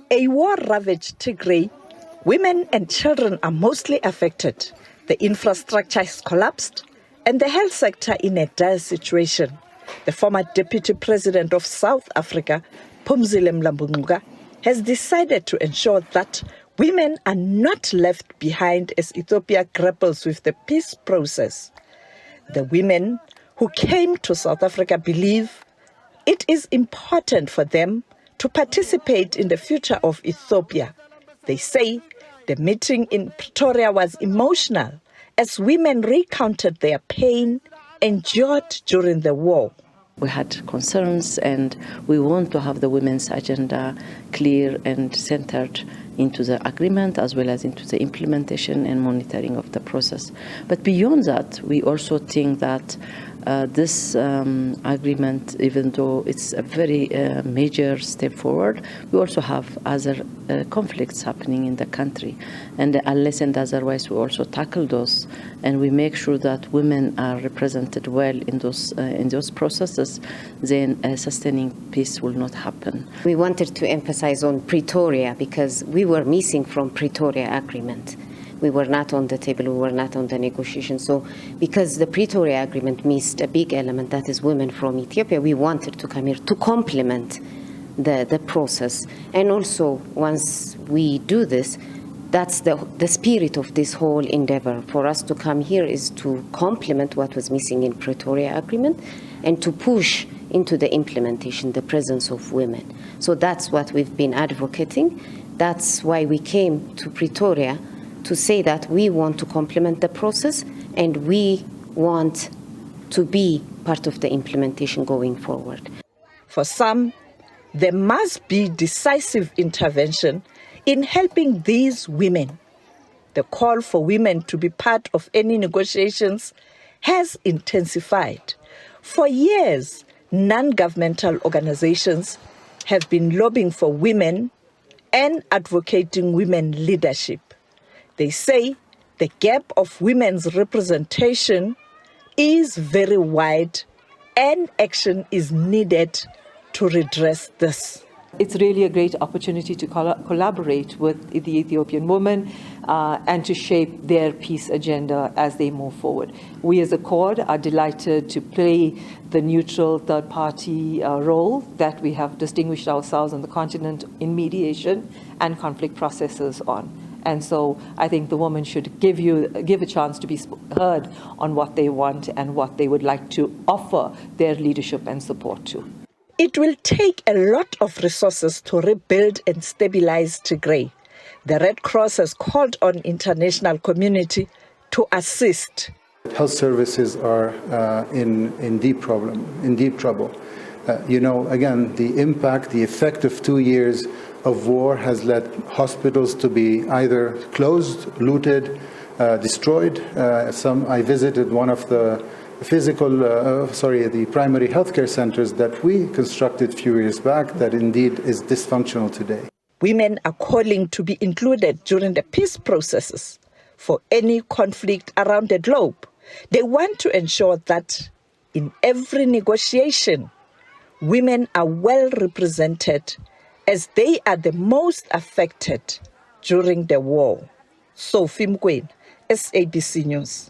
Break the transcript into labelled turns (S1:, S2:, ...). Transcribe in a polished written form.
S1: A war-ravaged Tigray, women and children are mostly affected. The infrastructure has collapsed and the health sector in a dire situation. The former Deputy President of South Africa, Phumzile Mlambo-Ngcuka, has decided to ensure that women are not left behind as Ethiopia grapples with the peace process. The women who came to South Africa believe it is important for them to participate in the future of Ethiopia. They say the meeting in Pretoria was emotional as women recounted their pain endured during the war.
S2: We had concerns and we want to have the women's agenda clear and centered into the agreement as well as into the implementation and monitoring of the process. But beyond that, we also think that this agreement, even though it's a very major step forward, we also have other conflicts happening in the country. And unless and otherwise, we also tackle those and we make sure that women are represented well in those processes, then sustaining peace will not happen.
S3: We wanted to emphasize on Pretoria because we were missing from Pretoria agreement. We were not on the table, we were not on the negotiation. So because the Pretoria agreement missed a big element, that is women from Ethiopia, we wanted to come here to complement the process. And also, once we do this, that's the spirit of this whole endeavor. For us to come here is to complement what was missing in Pretoria agreement and to push into the implementation, the presence of women. So that's what we've been advocating. That's why we came to Pretoria, to say that we want to complement the process and we want to be part of the implementation going forward.
S1: For some, there must be decisive intervention in helping these women. The call for women to be part of any negotiations has intensified. For years, non-governmental organizations have been lobbying for women and advocating women leadership. They say the gap of women's representation is very wide and action is needed to redress this.
S4: It's really a great opportunity to collaborate with the Ethiopian women and to shape their peace agenda as they move forward. We as a Accord are delighted to play the neutral third-party role that we have distinguished ourselves on the continent in mediation and conflict processes on. And so I think the women should give a chance to be heard on what they want and what they would like to offer their leadership and support to.
S1: It will take a lot of resources to rebuild and stabilize Tigray. The Red Cross has called on international community to assist.
S5: Health services are in deep trouble. Again, the impact, the effect of 2 years of war has led hospitals to be either closed, looted, destroyed. I visited one of the the primary healthcare centers that we constructed a few years back that indeed is dysfunctional today.
S1: Women are calling to be included during the peace processes for any conflict around the globe. They want to ensure that in every negotiation, women are well represented as they are the most affected during the war. Sophie Mkwena, SABC News.